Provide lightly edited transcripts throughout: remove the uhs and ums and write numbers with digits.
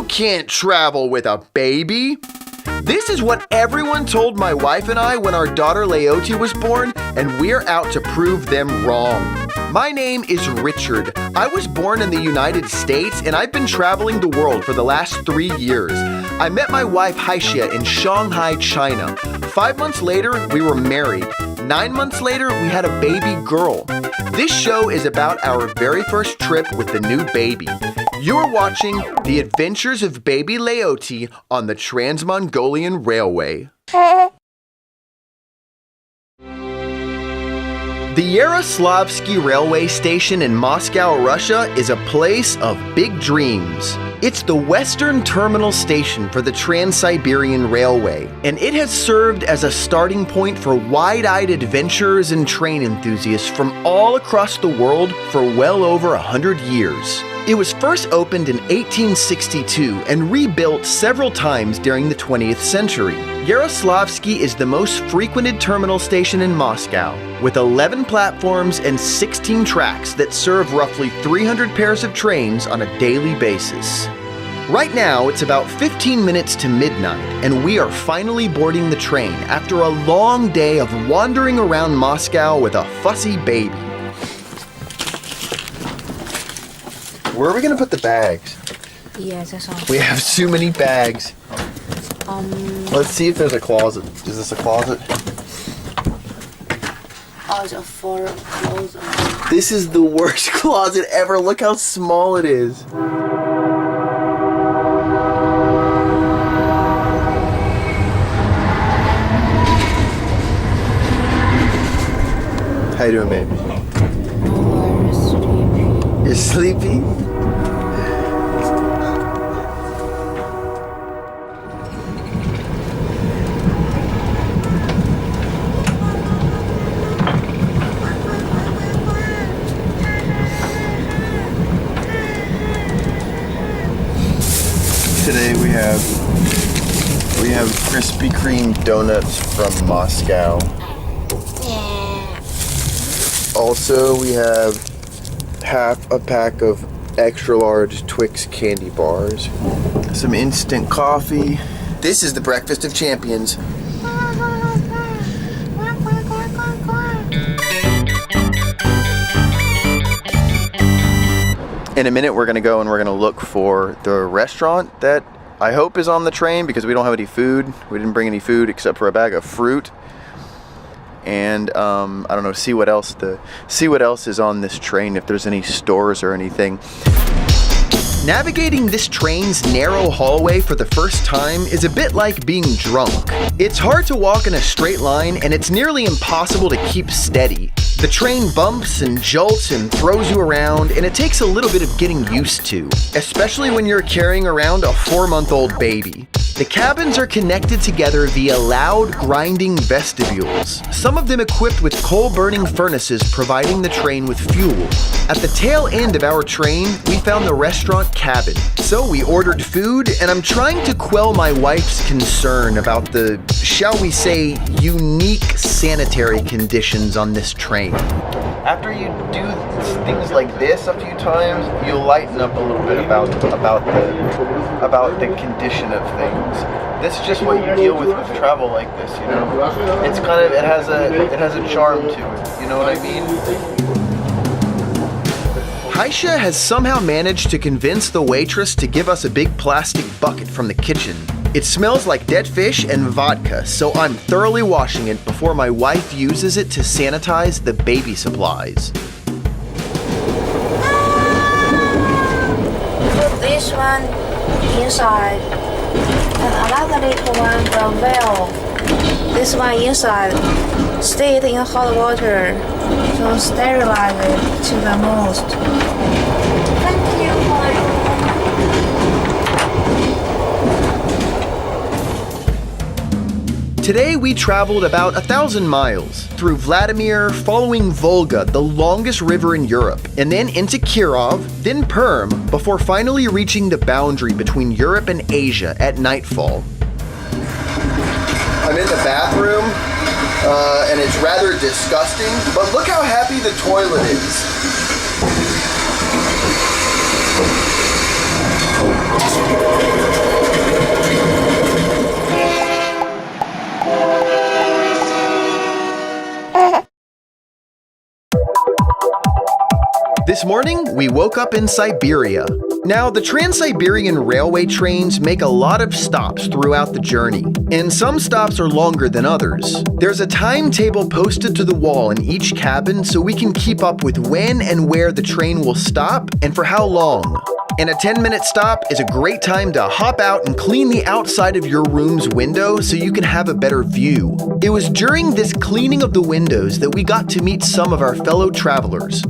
can't travel with a baby. This is what everyone told my wife and I when our daughter Leoti was born, and we're out to prove them wrong. My name is Richard. I was born in the United States, and I've been traveling the world for the last 3 years. I met my wife Haixia in Shanghai, China. 5 months later, we were married. 9 months later, we had a baby girl. This show is about our very first trip with the new baby. You're watching The Adventures of Baby Leoti on the Trans-Mongolian Railway. The Yaroslavsky railway station in Moscow, Russia is a place of big dreams. It's the western terminal station for the Trans-Siberian Railway, and it has served as a starting point for wide-eyed adventurers and train enthusiasts from all across the world for well over 100 years. It was first opened in 1862 and rebuilt several times during the 20th century. Yaroslavsky is the most frequented terminal station in Moscow, with 11 platforms and 16 tracks that serve roughly 300 pairs of trains on a daily basis. Right now, it's about 15 minutes to midnight, and we are finally boarding the train after a long day of wandering around Moscow with a fussy baby. Where are we going to put the bags? Yeah, that's all. We have too many bags. Let's see if there's a closet. Is this a closet? Oh, it's for clothes. This is the worst closet ever. Look how small it is. How you doing, baby? You're sleepy? Today we have Krispy Kreme donuts from Moscow. Also, we have half a pack of extra large Twix candy bars, some instant coffee. This is the breakfast of champions. In a minute, we're gonna go and we're gonna look for the restaurant that I hope is on the train, because we don't have any food. We didn't bring any food except for a bag of fruit. And I don't know, see what else is on this train, if there's any stores or anything. Navigating this train's narrow hallway for the first time is a bit like being drunk. It's hard to walk in a straight line, and it's nearly impossible to keep steady. The train bumps and jolts and throws you around, and it takes a little bit of getting used to, especially when you're carrying around a 4-month-old baby. The cabins are connected together via loud, grinding vestibules, some of them equipped with coal-burning furnaces providing the train with fuel. At the tail end of our train, we found the restaurant cabin. So we ordered food, and I'm trying to quell my wife's concern about the, shall we say, unique sanitary conditions on this train. After you do things like this a few times, you'll lighten up a little bit about the condition of things. This is just what you deal with travel like this, you know. It's kind of, it has a charm to it, you know what I mean? Haixia has somehow managed to convince the waitress to give us a big plastic bucket from the kitchen. It smells like dead fish and vodka, so I'm thoroughly washing it before my wife uses it to sanitize the baby supplies. Put this one inside, and another little one, the valve. This one inside. Stay it in hot water to sterilize it to the most. Thank you. Today we traveled about 1,000 miles through Vladimir, following Volga, the longest river in Europe, and then into Kirov, then Perm, before finally reaching the boundary between Europe and Asia at nightfall. I'm in the bathroom, and it's rather disgusting, but look how happy the toilet is. This morning, we woke up in Siberia. Now, the Trans-Siberian Railway trains make a lot of stops throughout the journey, and some stops are longer than others. There's a timetable posted to the wall in each cabin so we can keep up with when and where the train will stop and for how long. And a 10-minute stop is a great time to hop out and clean the outside of your room's window so you can have a better view. It was during this cleaning of the windows that we got to meet some of our fellow travelers.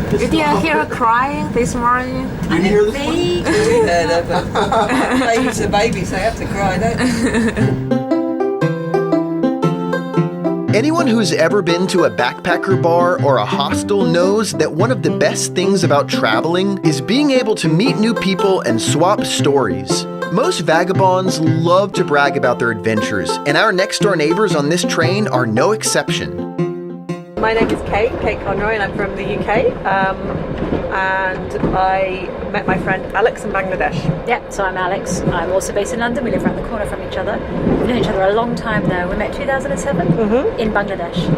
Did you hear her crying this morning? You hear this one? Babies are babies, they have to cry, don't they? Anyone who's ever been to a backpacker bar or a hostel knows that one of the best things about traveling is being able to meet new people and swap stories. Most vagabonds love to brag about their adventures, and our next-door neighbors on this train are no exception. My name is Kate Conroy, and I'm from the UK, and I met my friend Alex in Bangladesh. Yeah, so I'm Alex. I'm also based in London. We live around the corner from each other. We've known each other a long time now. We met 2007 in Bangladesh.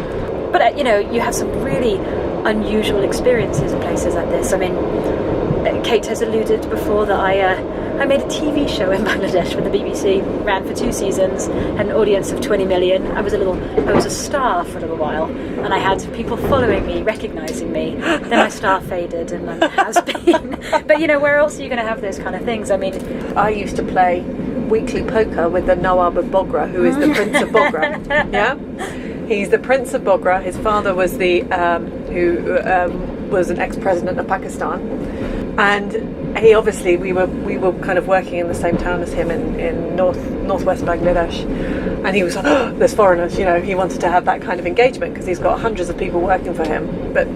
But, you have some really unusual experiences in places like this. I mean, Kate has alluded before that I made a TV show in Bangladesh with the BBC, ran for 2 seasons, had an audience of 20 million. I was a star for a little while, and I had people following me, recognising me. Then my star faded, and I'm a has-been. But where else are you going to have those kind of things? I mean, I used to play weekly poker with the Nawab of Bogra, who is the Prince of Bogra. Yeah, he's the Prince of Bogra. His father was was an ex-president of Pakistan, and he obviously we were kind of working in the same town as him in northwest Bangladesh, and he was like, oh, there's foreigners, he wanted to have that kind of engagement because he's got hundreds of people working for him, but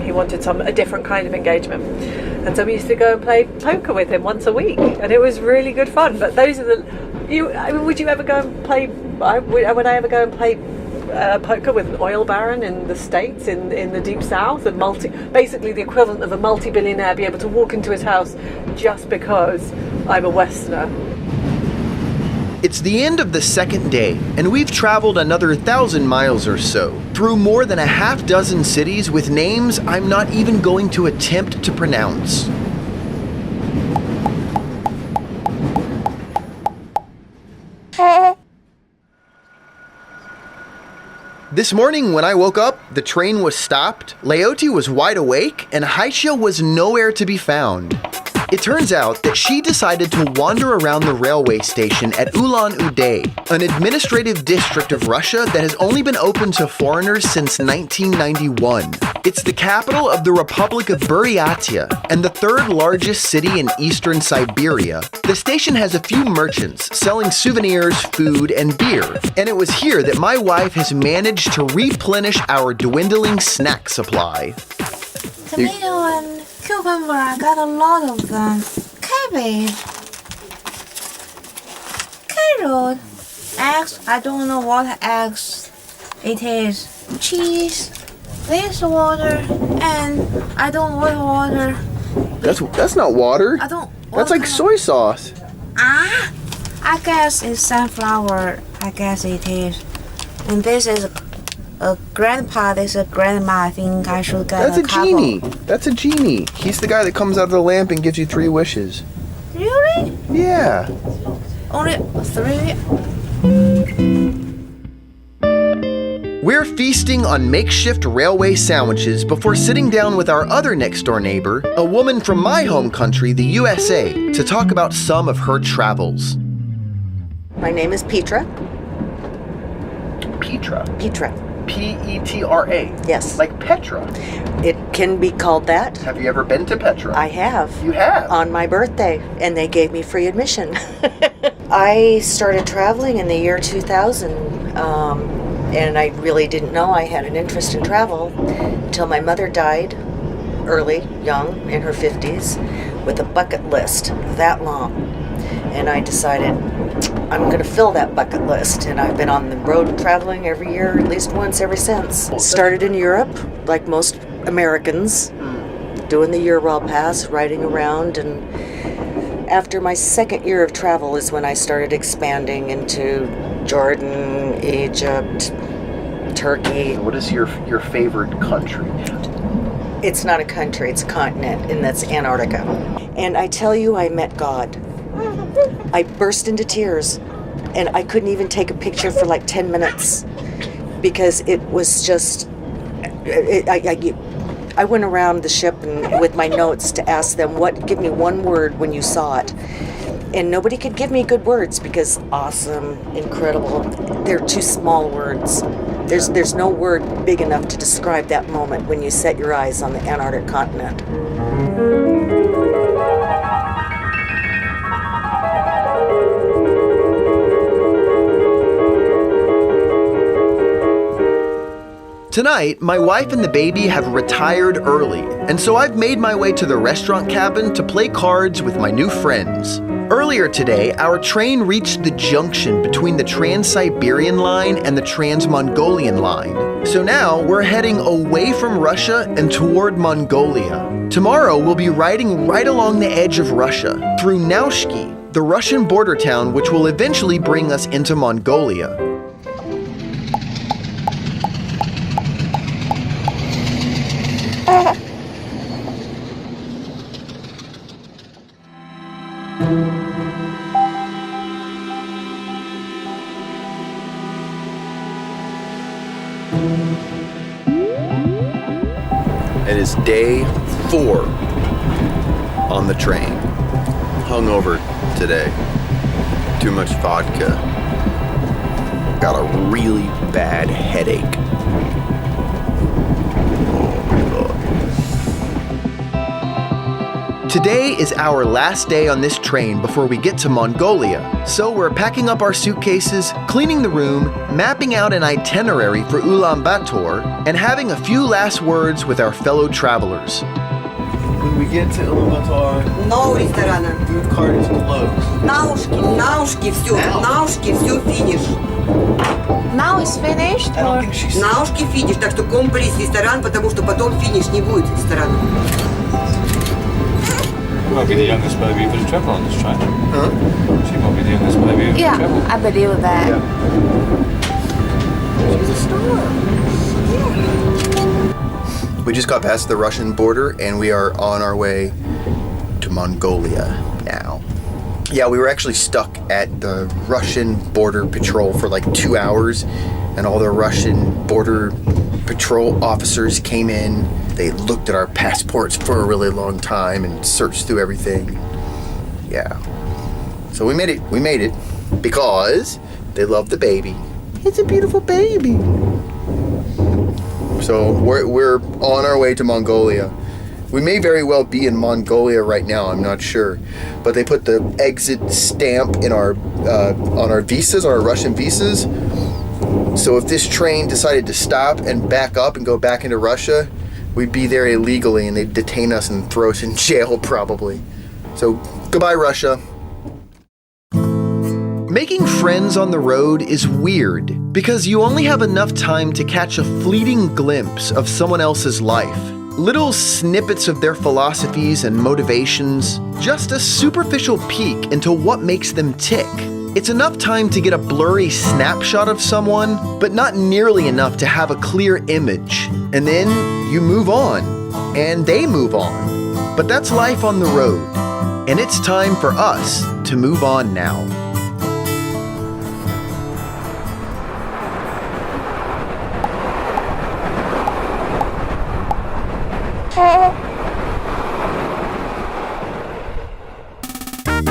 he wanted a different kind of engagement, and so we used to go and play poker with him once a week, and it was really good fun. But those are would you ever go and play? Would I ever go and play poker with an oil baron in the States, in the deep south, and basically the equivalent of a multi-billionaire, be able to walk into his house just because I'm a Westerner? It's the end of the second day, and we've traveled another 1,000 miles or so, through more than a half dozen cities with names I'm not even going to attempt to pronounce. This morning when I woke up, the train was stopped, Leoti was wide awake, and Haisha was nowhere to be found. It turns out that she decided to wander around the railway station at Ulan Bator, an administrative district of Russia that has only been open to foreigners since 1991. It's the capital of the Republic of Buryatia and the third largest city in eastern Siberia. The station has a few merchants selling souvenirs, food, and beer, and it was here that my wife has managed to replenish our dwindling snack supply. Tomato and cucumber, I got a lot of them. Cabbage. Carrot. Eggs, I don't know what eggs it is. Cheese. This water. And I don't want water. That's not water. I don't. That's like soy sauce. I guess it's sunflower. I guess it is. And this is a grandpa. This is a grandma. I think I should get That's a couple. genie. That's a genie. He's the guy that comes out of the lamp and gives you 3 wishes. Really? Yeah. Only 3? We're feasting on makeshift railway sandwiches before sitting down with our other next-door neighbor, a woman from my home country, the USA, to talk about some of her travels. My name is Petra. Petra. Petra. P-E-T-R-A. Yes. Like Petra. It can be called that. Have you ever been to Petra? I have. You have? On my birthday, and they gave me free admission. I started traveling in the year 2000, and I really didn't know I had an interest in travel until my mother died early, young, in her 50s, with a bucket list that long. And I decided I'm going to fill that bucket list, and I've been on the road traveling every year, at least once ever since. Started in Europe, like most Americans, doing the Ural Pass, riding around, and after my second year of travel is when I started expanding into Jordan, Egypt, Turkey. What is your favorite country? It's not a country, it's a continent, and that's Antarctica. And I tell you, I met God. I burst into tears, and I couldn't even take a picture for like 10 minutes because it was just... I went around the ship and with my notes to ask them, give me one word when you saw it. And nobody could give me good words because awesome, incredible, they're too small words. There's no word big enough to describe that moment when you set your eyes on the Antarctic continent. Tonight, my wife and the baby have retired early, and so I've made my way to the restaurant cabin to play cards with my new friends. Earlier today, our train reached the junction between the Trans-Siberian line and the Trans-Mongolian line. So now we're heading away from Russia and toward Mongolia. Tomorrow we'll be riding right along the edge of Russia, through Naushki, the Russian border town which will eventually bring us into Mongolia. It is day 4 on the train. Hungover today. Too much vodka. Got a really bad headache. Today is our last day on this train before we get to Mongolia, so we're packing up our suitcases, cleaning the room, mapping out an itinerary for Ulan Bator, and having a few last words with our fellow travelers. When we get to Ulan Bator, No ресторана. food cart is closed. Наушки, все финиш. Now it's finished? I don't think she's... Наушки финиш, так что комплис ресторан, потому что потом финиш не будет ресторана. She might be the youngest baby ever to travel on this train. Huh? She might be the youngest baby ever to Yeah, travel. I believe that. We just got past the Russian border and we are on our way to Mongolia now. Yeah, we were actually stuck at the Russian border patrol for like 2 hours, and all the Russian border patrol officers came in. They looked at our passports for a really long time and searched through everything. Yeah. So we made it because they love the baby. It's a beautiful baby. So we're on our way to Mongolia. We may very well be in Mongolia right now, I'm not sure. But they put the exit stamp in our on our visas, our Russian visas. So if this train decided to stop and back up and go back into Russia, we'd be there illegally and they'd detain us and throw us in jail probably. So goodbye, Russia. Making friends on the road is weird because you only have enough time to catch a fleeting glimpse of someone else's life. Little snippets of their philosophies and motivations, just a superficial peek into what makes them tick. It's enough time to get a blurry snapshot of someone, but not nearly enough to have a clear image. And then you move on, and they move on. But that's life on the road, and it's time for us to move on now.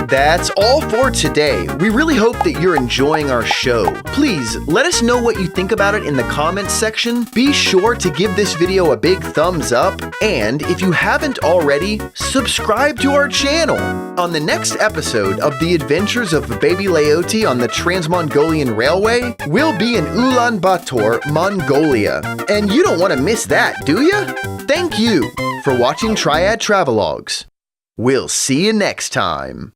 That's all for today. We really hope that you're enjoying our show. Please let us know what you think about it in the comments section. Be sure to give this video a big thumbs up. And if you haven't already, subscribe to our channel. On the next episode of the Adventures of Baby Leoti on the Trans-Mongolian Railway, we'll be in Ulan Bator, Mongolia. And you don't want to miss that, do you? Thank you for watching Triad Travelogues. We'll see you next time.